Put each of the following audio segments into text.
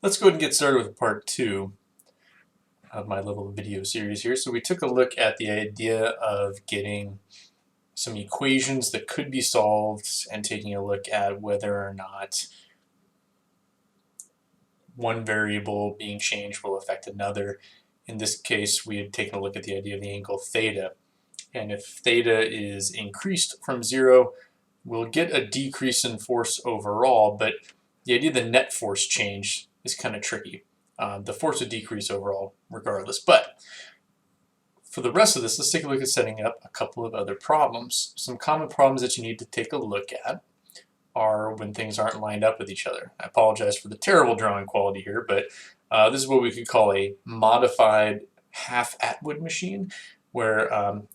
Let's go ahead and get started with part 2 of my little video series here. So we took a look at the idea of getting some equations that could be solved and taking a look at whether or not one variable being changed will affect another. In this case, we had taken a look at the idea of the angle theta. And if theta is increased from 0, we'll get a decrease in force overall, but the idea of the net force change is kind of tricky. The force would decrease overall regardless. But for the rest of this, let's take a look at setting up a couple of other problems. Some common problems that you need to take a look at are when things aren't lined up with each other. I apologize for the terrible drawing quality here, but this is what we could call a modified half Atwood machine, where,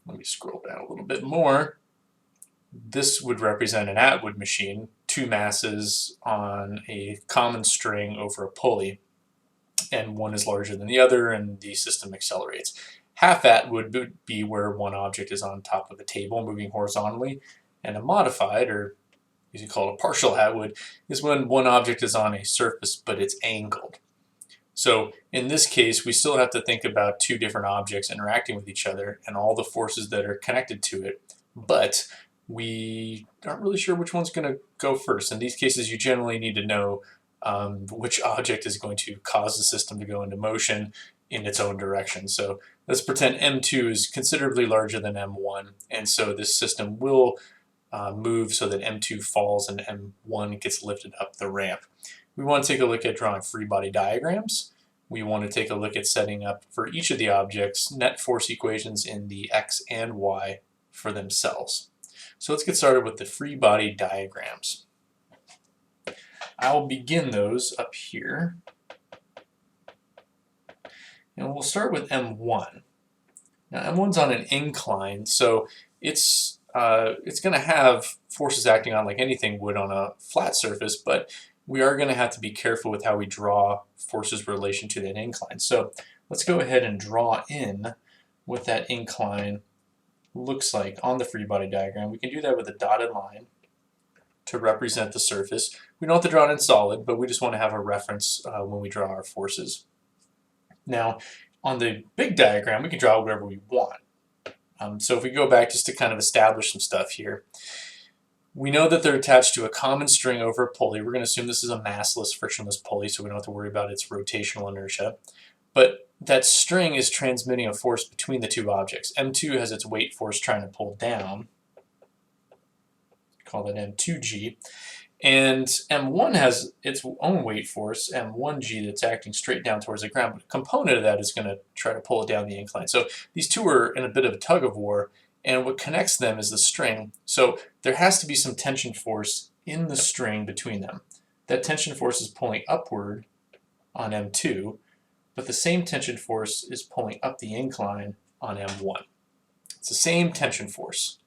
let me scroll down a little bit more, this would represent an Atwood machine, two masses on a common string over a pulley, and one is larger than the other and the system accelerates. Half Atwood would be where one object is on top of a table moving horizontally, and a modified, or as you call it, a partial Atwood, is when one object is on a surface but it's angled. So in this case, we still have to think about two different objects interacting with each other and all the forces that are connected to it, but we aren't really sure which one's going to go first. In these cases, you generally need to know which object is going to cause the system to go into motion in its own direction. So let's pretend M2 is considerably larger than M1, and so this system will move so that M2 falls and M1 gets lifted up the ramp. We want to take a look at drawing free body diagrams. We want to take a look at setting up for each of the objects net force equations in the X and Y for themselves. So let's get started with the free body diagrams. I'll begin those up here. And we'll start with M1. Now M1's on an incline, so it's going to have forces acting on like anything would on a flat surface, but we are going to have to be careful with how we draw forces in relation to that incline. So let's go ahead and draw in what that incline looks like on the free body diagram. We can do that with a dotted line to represent the surface. We don't have to draw it in solid, but we just want to have a reference when we draw our forces. Now, on the big diagram, we can draw whatever we want. So if we go back just to kind of establish some stuff here, we know that they're attached to a common string over a pulley. We're going to assume this is a massless, frictionless pulley, so we don't have to worry about its rotational inertia. But that string is transmitting a force between the two objects. M2 has its weight force trying to pull down. Call that M2G. And M1 has its own weight force, M1G, that's acting straight down towards the ground. But a component of that is going to try to pull it down the incline. So these two are in a bit of a tug of war, and what connects them is the string. So there has to be some tension force in the string between them. That tension force is pulling upward on M2, but the same tension force is pulling up the incline on M1. It's the same tension force.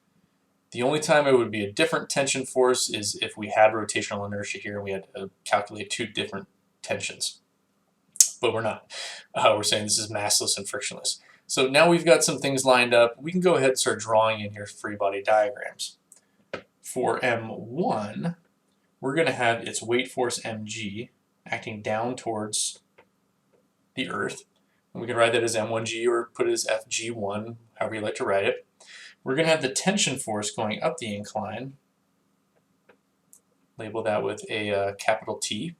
The only time it would be a different tension force is if we had rotational inertia here and we had to calculate two different tensions. But we're not. We're saying this is massless and frictionless. So now we've got some things lined up. We can go ahead and start drawing in here free body diagrams. For M1, we're going to have its weight force mg acting down towards the Earth. And we can write that as m1g or put it as fg1, however you like to write it. We're going to have the tension force going up the incline. Label that with a capital T.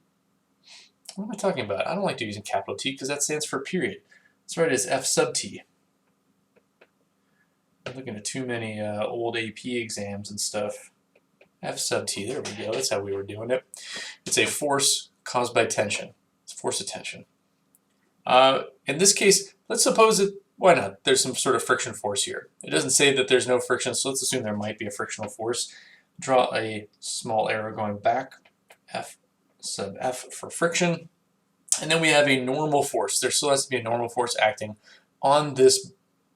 What am I talking about? I don't like to use a capital T because that stands for period. Let's write it as F sub T. I'm looking at too many old AP exams and stuff. F sub T, there we go, that's how we were doing it. It's a force caused by tension. It's a force of tension. In this case, let's suppose that, why not? There's some sort of friction force here. It doesn't say that there's no friction, so let's assume there might be a frictional force. Draw a small arrow going back, F sub F for friction. And then we have a normal force. There still has to be a normal force acting on this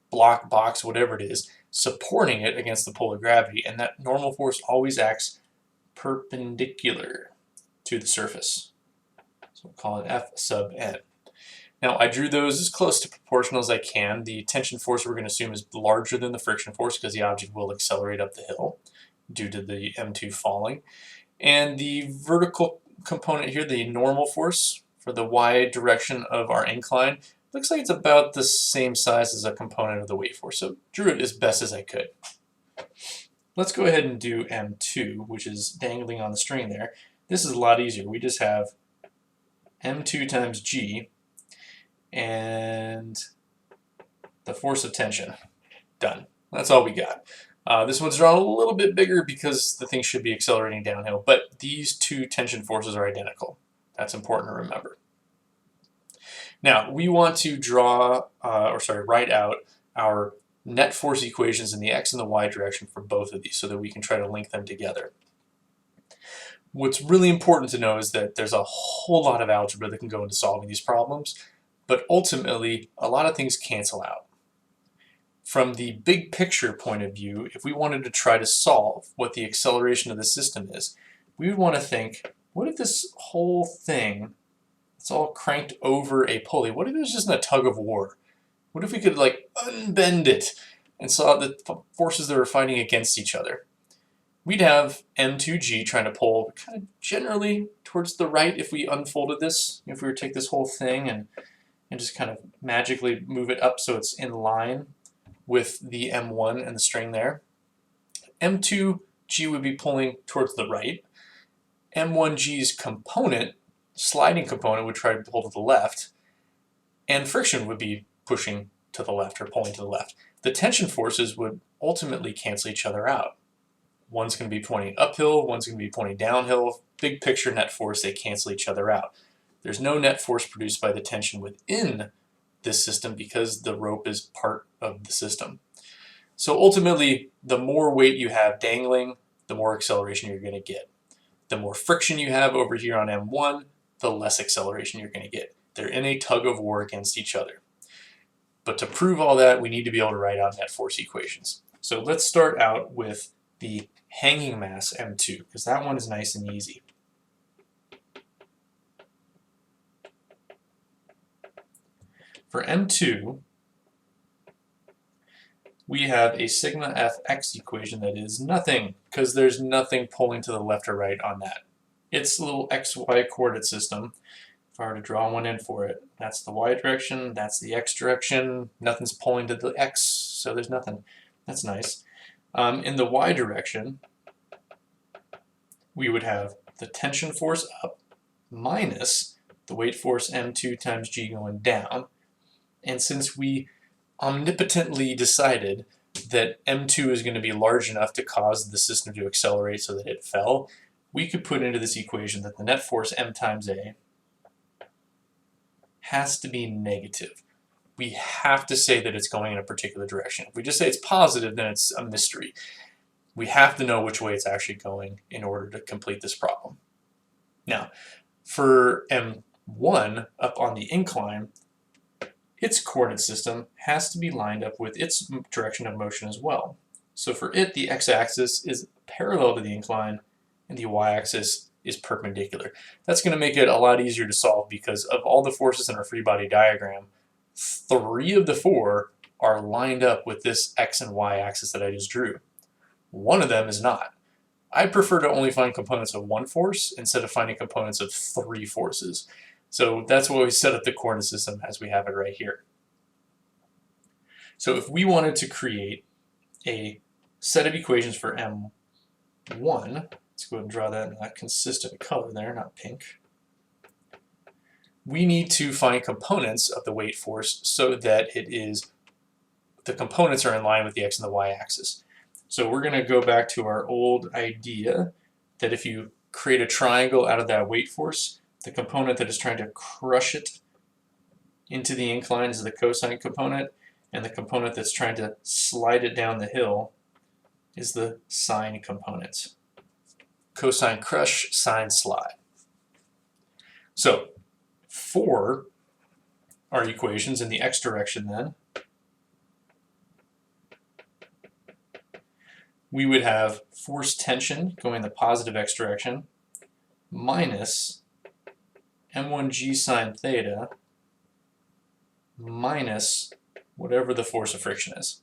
block, box, whatever it is, supporting it against the pull of gravity. And that normal force always acts perpendicular to the surface. So we'll call it F sub N. Now I drew those as close to proportional as I can. The tension force we're going to assume is larger than the friction force because the object will accelerate up the hill due to the M2 falling. And the vertical component here, the normal force for the y direction of our incline, looks like it's about the same size as a component of the weight force, so drew it as best as I could. Let's go ahead and do M2, which is dangling on the string there. This is a lot easier. We just have M2 times G and the force of tension. Done. That's all we got. This one's drawn a little bit bigger because the thing should be accelerating downhill, but these two tension forces are identical. That's important to remember. Now, we want to write out our net force equations in the x and the y direction for both of these so that we can try to link them together. What's really important to know is that there's a whole lot of algebra that can go into solving these problems, but ultimately, a lot of things cancel out. From the big picture point of view, if we wanted to try to solve what the acceleration of the system is, we would want to think, what if this whole thing, it's all cranked over a pulley, what if it was just in a tug of war? What if we could like unbend it and saw the forces that were fighting against each other? We'd have M2G trying to pull kind of generally towards the right if we unfolded this, if we were to take this whole thing and just kind of magically move it up so it's in line with the M1 and the string there. M2G would be pulling towards the right. M1G's component, sliding component, would try to pull to the left, and friction would be pushing to the left or pulling to the left. The tension forces would ultimately cancel each other out. One's going to be pointing uphill, one's going to be pointing downhill. Big picture net force, they cancel each other out. There's no net force produced by the tension within this system because the rope is part of the system. So ultimately, the more weight you have dangling, the more acceleration you're going to get. The more friction you have over here on M1, the less acceleration you're going to get. They're in a tug of war against each other. But to prove all that, we need to be able to write out net force equations. So let's start out with the hanging mass M2, because that one is nice and easy. For M2, we have a sigma Fx equation that is nothing, because there's nothing pulling to the left or right on that. It's a little xy coordinate system. If I were to draw one in for it, that's the y direction, that's the x direction, nothing's pulling to the x, so there's nothing. That's nice. In the y direction, we would have the tension force up minus the weight force M2 times G going down. And since we omnipotently decided that M2 is going to be large enough to cause the system to accelerate so that it fell, we could put into this equation that the net force M times A has to be negative. We have to say that it's going in a particular direction. If we just say it's positive, then it's a mystery. We have to know which way it's actually going in order to complete this problem. Now, for M1 up on the incline, its coordinate system has to be lined up with its direction of motion as well. So for it, the x-axis is parallel to the incline and the y-axis is perpendicular. That's going to make it a lot easier to solve because of all the forces in our free body diagram, 3 of the 4 are lined up with this x and y axis that I just drew. One of them is not. I prefer to only find components of 1 force instead of finding components of 3 forces. So that's why we set up the coordinate system as we have it right here. So if we wanted to create a set of equations for M1, let's go ahead and draw that in a consistent color there, not pink. We need to find components of the weight force so that the components are in line with the x and the y axis. So we're going to go back to our old idea that if you create a triangle out of that weight force, the component that is trying to crush it into the incline is the cosine component, and the component that's trying to slide it down the hill is the sine component. Cosine crush, sine slide. So for our equations in the x direction then, we would have force tension going the positive x direction minus m1g sine theta minus whatever the force of friction is.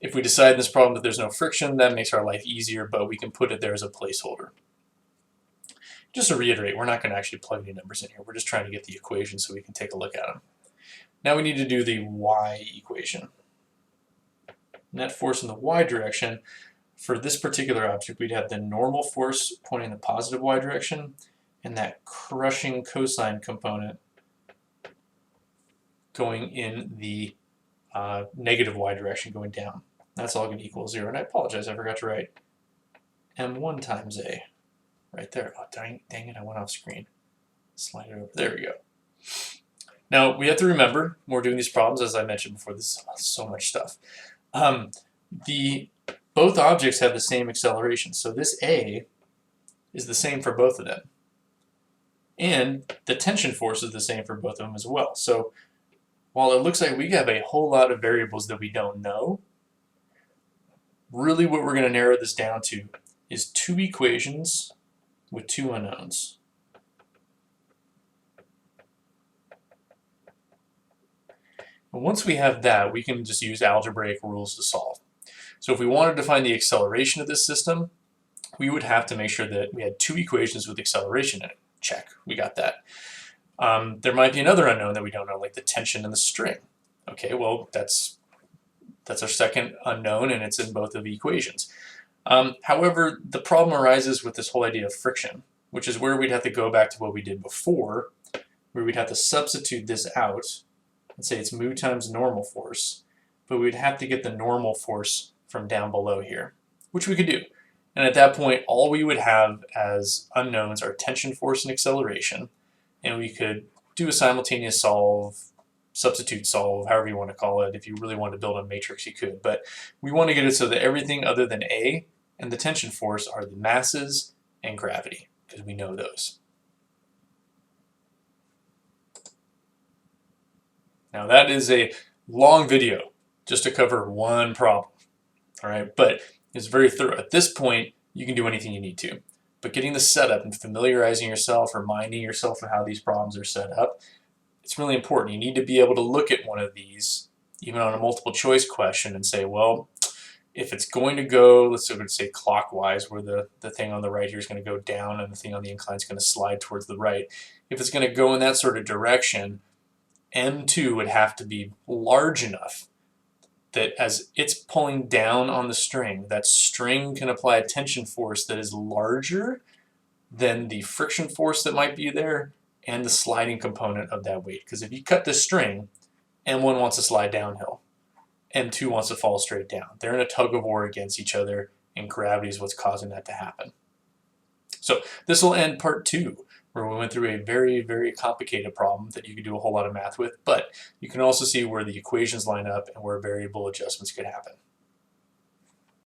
If we decide in this problem that there's no friction, that makes our life easier, but we can put it there as a placeholder. Just to reiterate, we're not going to actually plug any numbers in here. We're just trying to get the equation so we can take a look at them. Now we need to do the y equation. Net force in the y direction. For this particular object, we'd have the normal force pointing in the positive y direction and that crushing cosine component going in the negative y direction, going down. That's all going to equal 0. And I apologize, I forgot to write m1 times a right there. Oh, dang it, I went off screen. Slide it over. There we go. Now, we have to remember, when we're doing these problems, as I mentioned before, this is so much stuff. Both objects have the same acceleration, so this a is the same for both of them. And the tension force is the same for both of them as well. So while it looks like we have a whole lot of variables that we don't know, really what we're going to narrow this down to is two equations with two unknowns. And once we have that, we can just use algebraic rules to solve. So if we wanted to find the acceleration of this system, we would have to make sure that we had two equations with acceleration in it. Check, we got that. There might be another unknown that we don't know, like the tension in the string. Okay, well, that's our second unknown, and it's in both of the equations. However, the problem arises with this whole idea of friction, which is where we'd have to go back to what we did before, where we'd have to substitute this out and say it's mu times normal force, but we'd have to get the normal force from down below here, which we could do. And at that point, all we would have as unknowns are tension force and acceleration, and we could do a simultaneous solve, substitute solve, however you want to call it. If you really want to build a matrix, you could. But we want to get it so that everything other than A and the tension force are the masses and gravity, because we know those. Now that is a long video just to cover one problem, all right? But it's very thorough. At this point, you can do anything you need to. But getting the setup and familiarizing yourself, reminding yourself of how these problems are set up, it's really important. You need to be able to look at one of these, even on a multiple choice question, and say, well, if it's going to go, let's say clockwise, where the thing on the right here is going to go down and the thing on the incline is going to slide towards the right. If it's going to go in that sort of direction, M2 would have to be large enough that as it's pulling down on the string, that string can apply a tension force that is larger than the friction force that might be there and the sliding component of that weight. Because if you cut this string, M1 wants to slide downhill, M2 wants to fall straight down. They're in a tug of war against each other, and gravity is what's causing that to happen. So this will end part 2, where we went through a very, very complicated problem that you could do a whole lot of math with, but you can also see where the equations line up and where variable adjustments could happen.